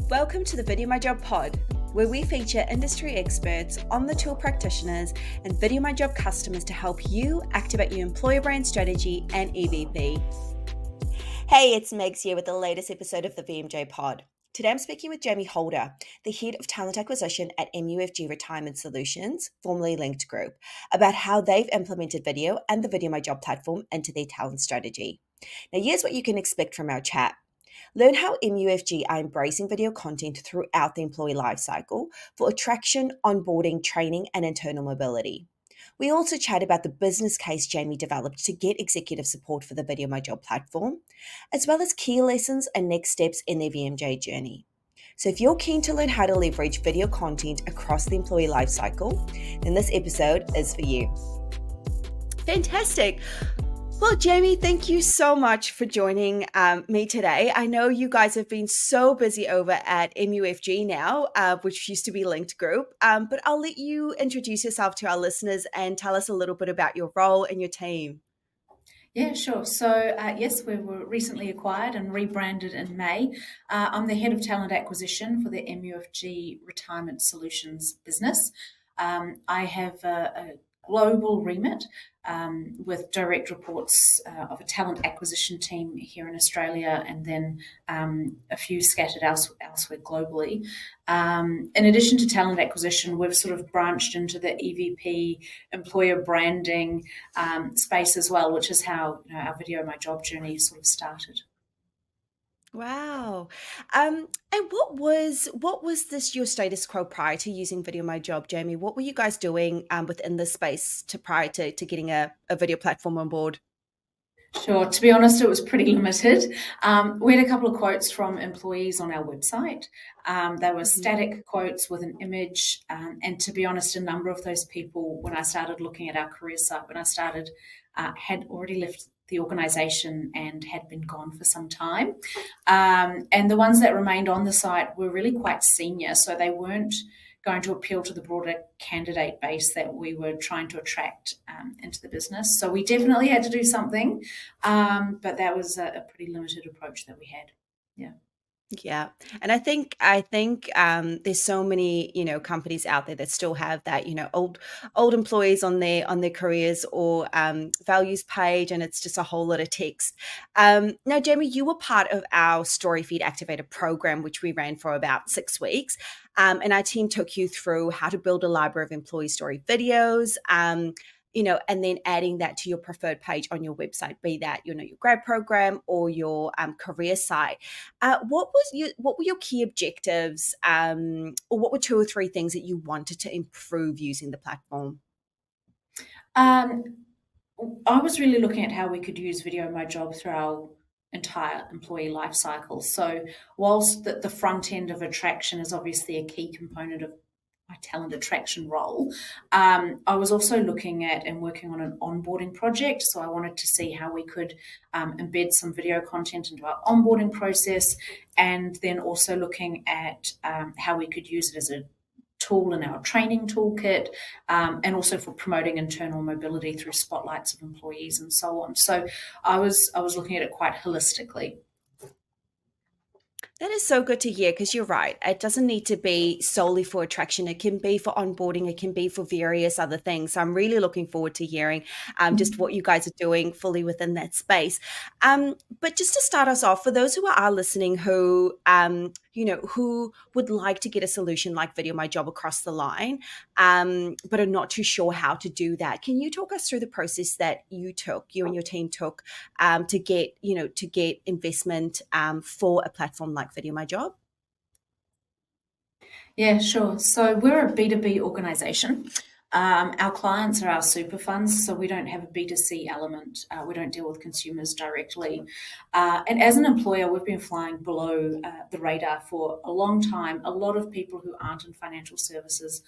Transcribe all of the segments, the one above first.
Welcome to the VideoMyJob pod, where we feature industry experts, on-the-tool practitioners, and VideoMyJob customers to help you activate your employer brand strategy and EVP. Hey, it's Megs here with the latest episode of the VMJPod. Today I'm speaking with Jamie Holder, the Head of Talent Acquisition at MUFG Retirement Solutions, formerly Linked Group, about how they've implemented video and the VideoMyJob platform into their talent strategy. Now, here's what you can expect from our chat. Learn how MUFG are embracing video content throughout the employee lifecycle for attraction, onboarding, training, and internal mobility. We also chat about the business case Jamie developed to get executive support for the VideoMyJob platform, as well as key lessons and next steps in their VMJ journey. So if you're keen to learn how to leverage video content across the employee lifecycle, then this episode is for you. Fantastic. Well, Jamie, thank you so much for joining me today. I know you guys have been so busy over at MUFG now, which used to be Linked Group, but I'll let you introduce yourself to our listeners and tell us a little bit about your role and your team. Yeah, sure. So, yes, we were recently acquired and rebranded in May. I'm the Head of Talent Acquisition for the MUFG Retirement Solutions business. I have a global remit with direct reports of a talent acquisition team here in Australia and then a few scattered elsewhere globally. In addition to talent acquisition, we've sort of branched into the EVP employer branding space as well, which is how our VideoMyJob journey sort of started. Wow. And what was this your status quo prior to using VideoMyJob, Jamie? What were you guys doing within this space prior to getting a video platform on board? Sure. To be honest, it was pretty limited. We had a couple of quotes from employees on our website. They were static quotes with an image. And to be honest, a number of those people, when I started looking at our career site, had already left the organisation and had been gone for some time. And the ones that remained on the site were really quite senior, so they weren't going to appeal to the broader candidate base that we were trying to attract into the business. So we definitely had to do something, but that was a pretty limited approach that we had. Yeah. Yeah. And I think there's so many, companies out there that still have that, old employees on their careers or values page, and it's just a whole lot of text. Now, Jamie, you were part of our Story Feed Activator program, which we ran for about 6 weeks. And our team took you through how to build a library of employee story videos, and then adding that to your preferred page on your website, be that, your grad program or your career site. What were your key objectives, or what were 2 or 3 things that you wanted to improve using the platform? I was really looking at how we could use VideoMyJob through our entire employee life cycle. So whilst the front end of attraction is obviously a key component of my talent attraction role, I was also looking at and working on an onboarding project. So I wanted to see how we could embed some video content into our onboarding process, and then also looking at how we could use it as a tool in our training toolkit, and also for promoting internal mobility through spotlights of employees and so on. So I was looking at it quite holistically. That is so good to hear, because you're right. It doesn't need to be solely for attraction. It can be for onboarding. It can be for various other things. So I'm really looking forward to hearing just what you guys are doing fully within that space. But just to start us off, for those who are listening who would like to get a solution like VideoMyJob across the line, but are not too sure how to do that, can you talk us through the process that you and your team took to get investment for a platform like VideoMyJob? Yeah, sure. So we're a B2B organisation. Our clients are our super funds, so we don't have a B2C element. We don't deal with consumers directly. And as an employer, we've been flying below the radar for a long time. A lot of people who aren't in financial services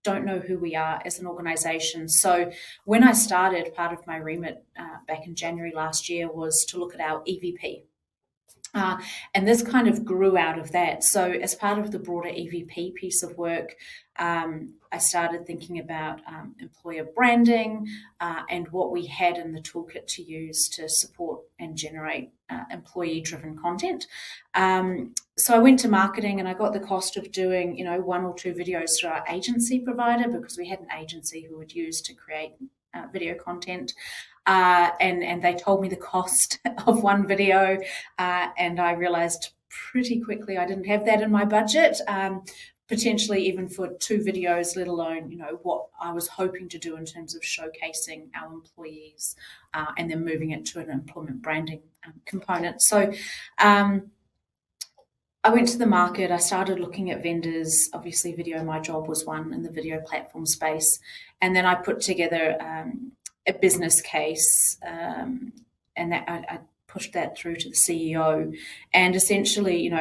don't know who we are as an organisation. So when I started, part of my remit back in January last year was to look at our EVP. And this kind of grew out of that. So as part of the broader EVP piece of work, I started thinking about employer branding and what we had in the toolkit to use to support and generate employee-driven content. So I went to marketing and I got the cost of doing, 1 or 2 videos through our agency provider, because we had an agency who would use to create video content. And they told me the cost of one video, and I realized pretty quickly I didn't have that in my budget, potentially even for 2 videos, let alone what I was hoping to do in terms of showcasing our employees and then moving it to an employment branding component. So I went to the market, I started looking at vendors. Obviously VideoMyJob was one in the video platform space, and then I put together a business case, and that I pushed that through to the CEO. And essentially,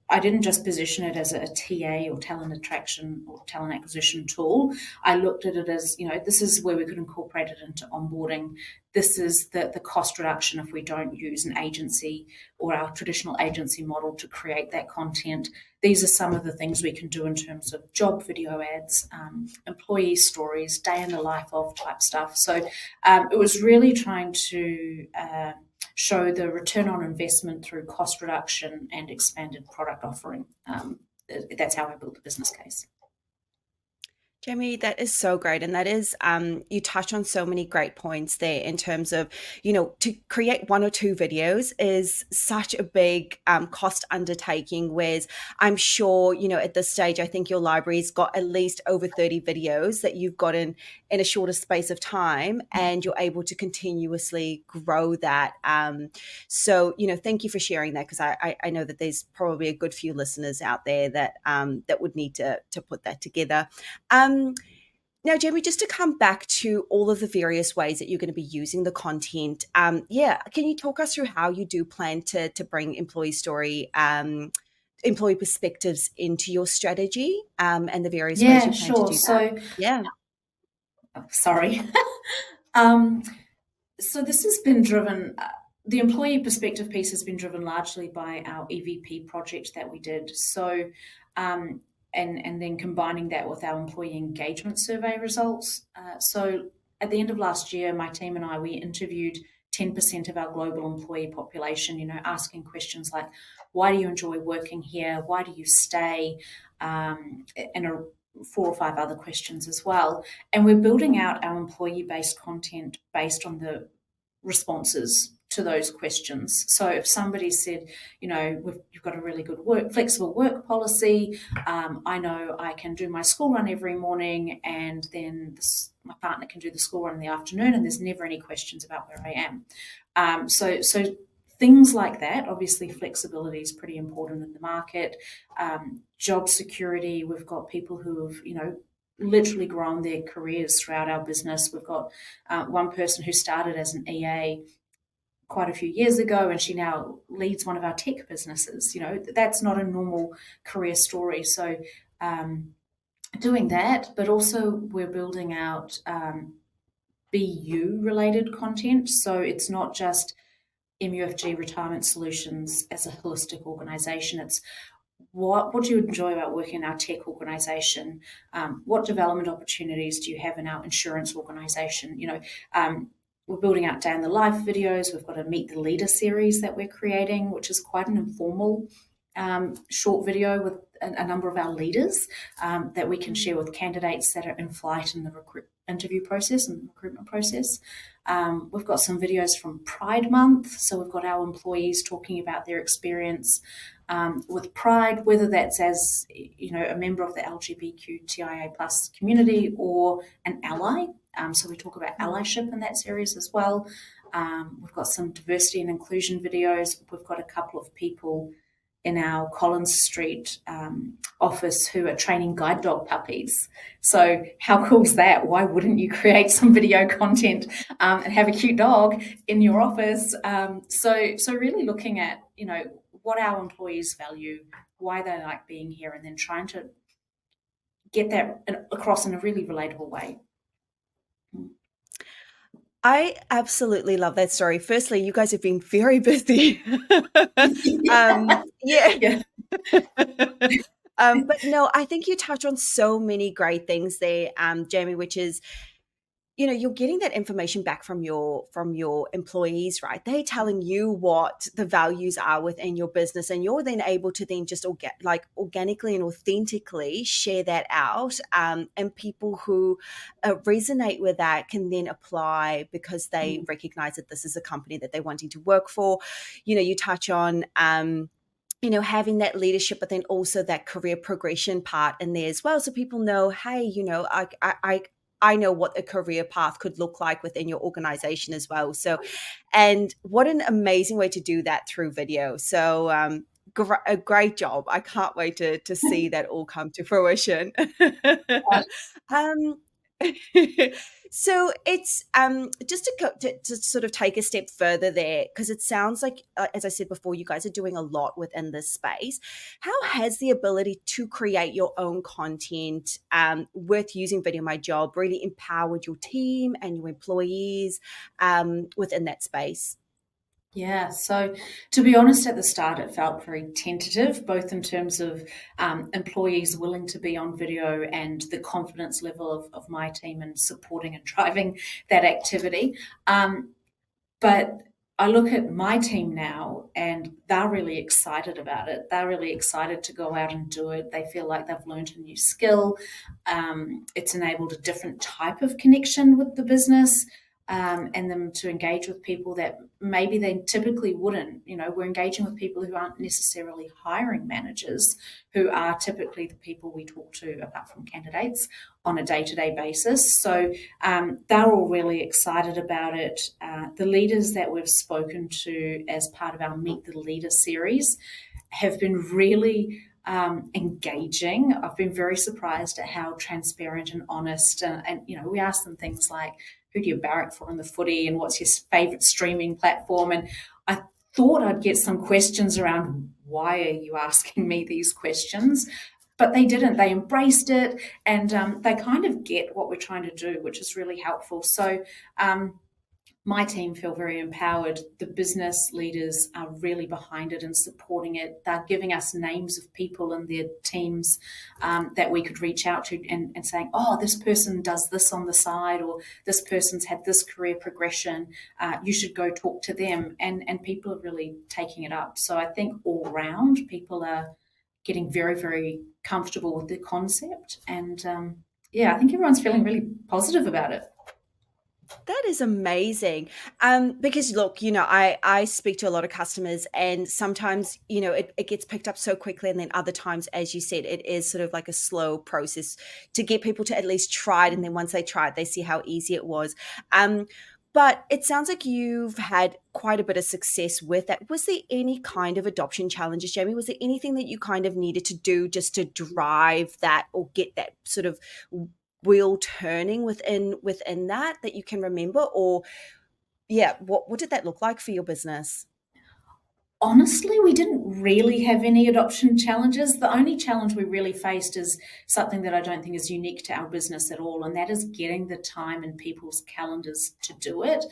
I didn't just position it as a TA or talent attraction or talent acquisition tool. I looked at it as, this is where we could incorporate it into onboarding. This is the cost reduction if we don't use an agency or our traditional agency model to create that content. These are some of the things we can do in terms of job video ads, employee stories, day in the life of type stuff. So it was really trying to show the return on investment through cost reduction and expanded product offering. That's how I built the business case. Jamie, that is so great. And that is, you touch on so many great points there in terms of, to create 1 or 2 videos is such a big cost undertaking, whereas I'm sure, at this stage, I think your library's got at least over 30 videos that you've got in a shorter space of time, and you're able to continuously grow that. So, thank you for sharing that, because I know that there's probably a good few listeners out there that that would need to put that together. Now, Jamie, just to come back to all of the various ways that you're going to be using the content, can you talk us through how you do plan to bring employee perspectives into your strategy, and the various ways you plan to do that? Yeah. Sorry. So this has been driven, the employee perspective piece has been driven largely by our EVP project that we did. So, and then combining that with our employee engagement survey results. So at the end of last year, my team and I, we interviewed 10% of our global employee population, asking questions like, why do you enjoy working here? Why do you stay? And 4 or 5 other questions as well. And we're building out our employee-based content based on the responses to those questions. So if somebody said, you've got a really good flexible work policy, I know I can do my school run every morning, and then my partner can do the school run in the afternoon, and there's never any questions about where I am. So things like that. Obviously, flexibility is pretty important in the market. Job security, we've got people who have, literally grown their careers throughout our business. We've got one person who started as an EA quite a few years ago, and she now leads one of our tech businesses. That's not a normal career story. So doing that, but also we're building out BU related content. So it's not just MUFG Retirement Solutions as a holistic organization. It's what do you enjoy about working in our tech organization? What development opportunities do you have in our insurance organization? We're building out day in the life videos. We've got a Meet the Leader series that we're creating, which is quite an informal short video with a number of our leaders that we can share with candidates that are in flight in the interview process and recruitment process. We've got some videos from Pride Month. So we've got our employees talking about their experience with Pride, whether that's as a member of the LGBTQIA+ community or an ally. So we talk about allyship in that series as well. We've got some diversity and inclusion videos. We've got a couple of people in our Collins Street office who are training guide dog puppies. So how cool is that? Why wouldn't you create some video content and have a cute dog in your office? So really looking at, what our employees value, why they like being here, and then trying to get that across in a really relatable way. I absolutely love that story. Firstly, you guys have been very busy. Yeah. Yeah. But no, I think you touch on so many great things there, Jamie, which is, you're getting that information back from your employees, right? They're telling you what the values are within your business, and you're then able to then just organically and authentically share that out, and people who resonate with that can then apply because they recognize that this is a company that they're wanting to work for. You touch on having that leadership, but then also that career progression part in there as well. So people know, hey, I know what a career path could look like within your organization as well. So, and what an amazing way to do that through video. So, a great job. I can't wait to see that all come to fruition. um, so it's just to sort of take a step further there, because it sounds like, as I said before, you guys are doing a lot within this space. How has the ability to create your own content with using VideoMyJob really empowered your team and your employees within that space? Yeah, so to be honest, at the start, it felt very tentative, both in terms of employees willing to be on video and the confidence level of my team in supporting and driving that activity. But I look at my team now and they're really excited about it. They're really excited to go out and do it. They feel like they've learned a new skill. It's enabled a different type of connection with the business. And them to engage with people that maybe they typically wouldn't. We're engaging with people who aren't necessarily hiring managers, who are typically the people we talk to, apart from candidates, on a day-to-day basis. So they're all really excited about it. The leaders that we've spoken to as part of our Meet the Leader series have been really engaging. I've been very surprised at how transparent and honest, and we ask them things like, who do you barrack for in the footy, and what's your favourite streaming platform? And I thought I'd get some questions around, why are you asking me these questions? But they didn't. They embraced it, and they kind of get what we're trying to do, which is really helpful. So my team feel very empowered. The business leaders are really behind it and supporting it. They're giving us names of people in their teams that we could reach out to and saying, oh, this person does this on the side, or this person's had this career progression. You should go talk to them. And people are really taking it up. So I think all round, people are getting very, very comfortable with the concept. And I think everyone's feeling really positive about it. That is amazing. Because look, I speak to a lot of customers, and sometimes, it gets picked up so quickly. And then other times, as you said, it is sort of like a slow process to get people to at least try it. And then once they try it, they see how easy it was. But it sounds like you've had quite a bit of success with that. Was there any kind of adoption challenges, Jamie? Was there anything that you kind of needed to do just to drive that or get that sort of wheel turning within that you can remember? Or what did that look like for your business? Honestly, we didn't really have any adoption challenges. The only challenge we really faced is something that I don't think is unique to our business at all, and that is getting the time in people's calendars to do it.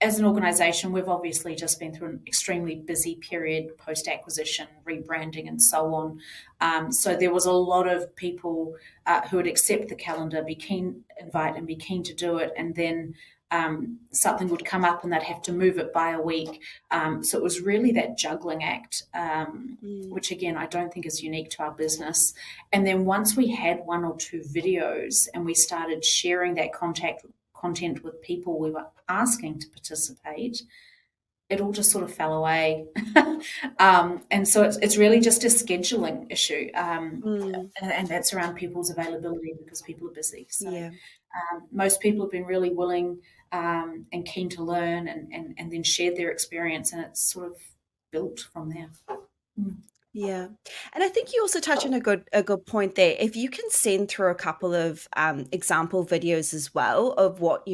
As an organisation, we've obviously just been through an extremely busy period post-acquisition, rebranding and so on. So there was a lot of people who would accept the calendar, be keen to do it, and then something would come up and they'd have to move it by a week. So it was really that juggling act, which again, I don't think is unique to our business. And then once we had one or two videos and we started sharing that content with people we were asking to participate, it all just sort of fell away. And so it's really just a scheduling issue. And that's around people's availability, because people are busy. So most people have been really willing and keen to learn and then shared their experience, and it's sort of built from there. Yeah. And I think you also touch on a good point there. If you can send through a couple of example videos as well of what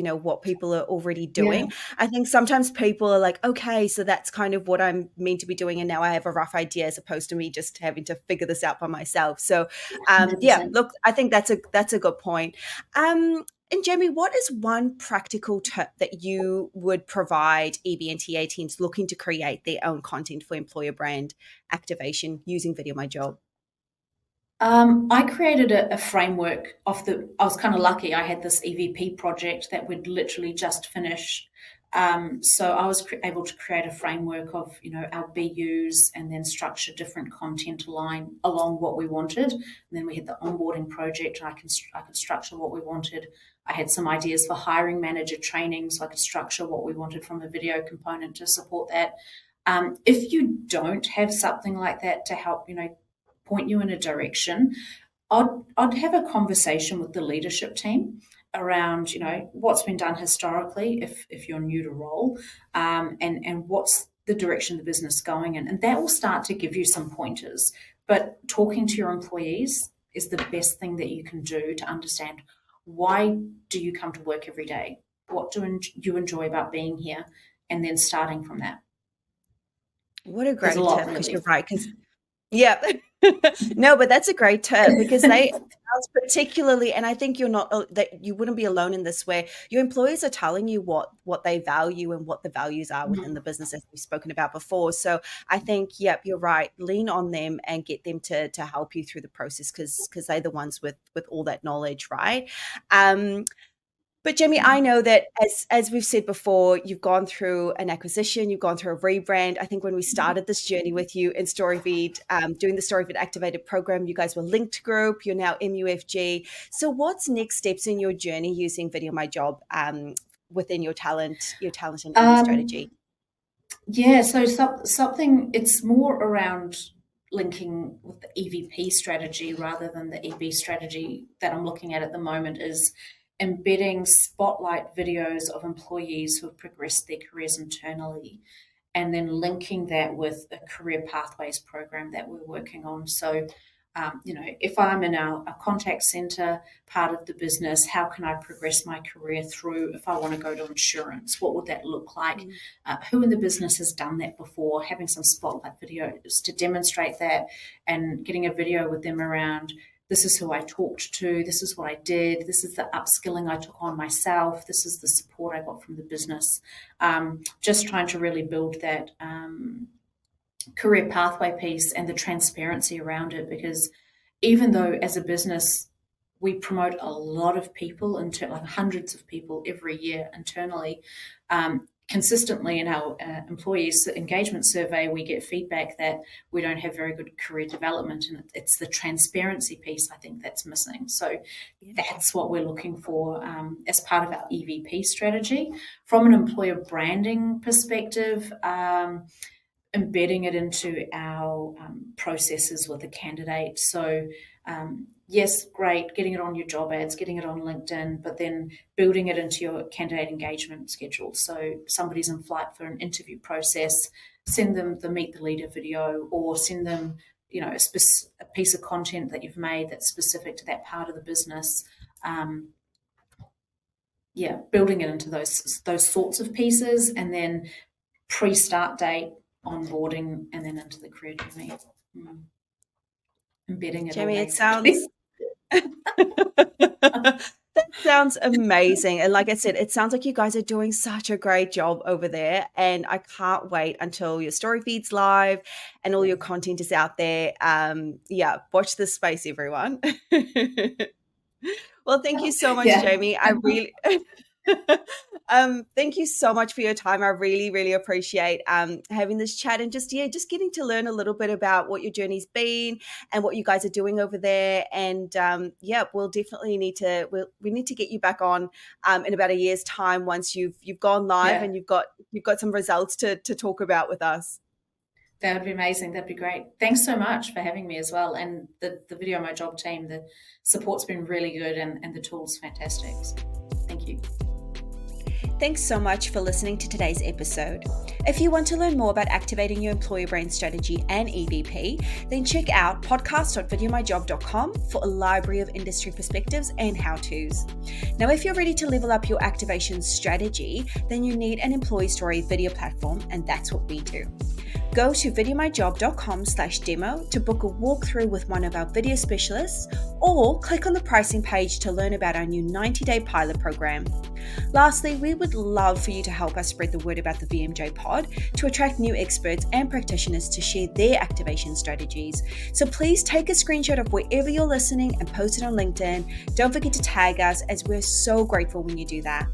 people are already doing. I think sometimes people are like, okay, so that's kind of what I'm meant to be doing, and now I have a rough idea, as opposed to me just having to figure this out by myself. So look, I think that's a good point. And Jamie, what is one practical tip that you would provide EB and TA teams looking to create their own content for employer brand activation using VideoMyJob? I created a framework I was kind of lucky. I had this EVP project that we'd literally just finished. So I was able to create a framework of, our BUs and then structure different content along what we wanted. And then we had the onboarding project. I could structure what we wanted. I had some ideas for hiring manager training, so I could structure what we wanted from a video component to support that. If you don't have something like that to help, point you in a direction, I'd have a conversation with the leadership team around, what's been done historically if you're new to role, and what's the direction the business going in. And that will start to give you some pointers. But talking to your employees is the best thing that you can do to understand, why do you come to work every day? What do you enjoy about being here? And then starting from that. What a great tip, because you're right. Yeah. No, but that's a great tip, because they particularly, and I think you wouldn't be alone in this, where your employees are telling you what they value and what the values are within the business, as we've spoken about before. So I think, you're right. Lean on them and get them to help you through the process, because they're the ones with all that knowledge, right? But Jamie, I know that as we've said before, you've gone through an acquisition, you've gone through a rebrand. I think when we started this journey with you in StoryVid, doing the StoryVid Activated program, you guys were Linked Group, you're now MUFG. So what's next steps in your journey using VideoMyJob within your talent and strategy? Yeah, so something, it's more around linking with the EVP strategy rather than the EB strategy that I'm looking at the moment, is embedding spotlight videos of employees who have progressed their careers internally, and then linking that with a career pathways program that we're working on. So, if I'm in our contact center part of the business, how can I progress my career through? If I want to go to insurance, what would that look like? Who in the business has done that before? Having some spotlight videos to demonstrate that, and getting a video with them around, this is who I talked to, this is what I did, this is the upskilling I took on myself, this is the support I got from the business. Just trying to really build that career pathway piece and the transparency around it, because even though as a business we promote a lot of people, like hundreds of people every year internally, consistently in our employees engagement survey, we get feedback that we don't have very good career development, and it's the transparency piece, I think, that's missing. So that's what we're looking for as part of our EVP strategy. From an employer branding perspective, embedding it into our processes with the candidate. So yes, great, getting it on your job ads, getting it on LinkedIn, but then building it into your candidate engagement schedule. So somebody's in flight for an interview process, send them the Meet the Leader video, or send them, a piece of content that you've made that's specific to that part of the business. Building it into those sorts of pieces, and then pre-start date, onboarding, and then into the career journey. Embedding it. Jamie, it sounds that sounds amazing. And like I said, it sounds like you guys are doing such a great job over there. And I can't wait until your story feed's live and all your content is out there. Watch this space, everyone. Well, thank you so much, Jamie. I really thank you so much for your time. I really, really appreciate having this chat, and just getting to learn a little bit about what your journey's been and what you guys are doing over there. And we'll definitely need to get you back on in about a year's time, once you've gone live and you've got some results to talk about with us. That would be amazing. That'd be great. Thanks so much for having me as well. And the VideoMyJob team, the support's been really good, and the tool's fantastic. So thank you. Thanks so much for listening to today's episode. If you want to learn more about activating your employer brand strategy and EVP, then check out podcast.videomyjob.com for a library of industry perspectives and how-tos. Now, if you're ready to level up your activation strategy, then you need an employee story video platform, and that's what we do. Go to videomyjob.com/demo to book a walkthrough with one of our video specialists, or click on the pricing page to learn about our new 90-day pilot program. Lastly, we would love for you to help us spread the word about the VMJPod to attract new experts and practitioners to share their activation strategies. So please take a screenshot of wherever you're listening and post it on LinkedIn. Don't forget to tag us, as we're so grateful when you do that.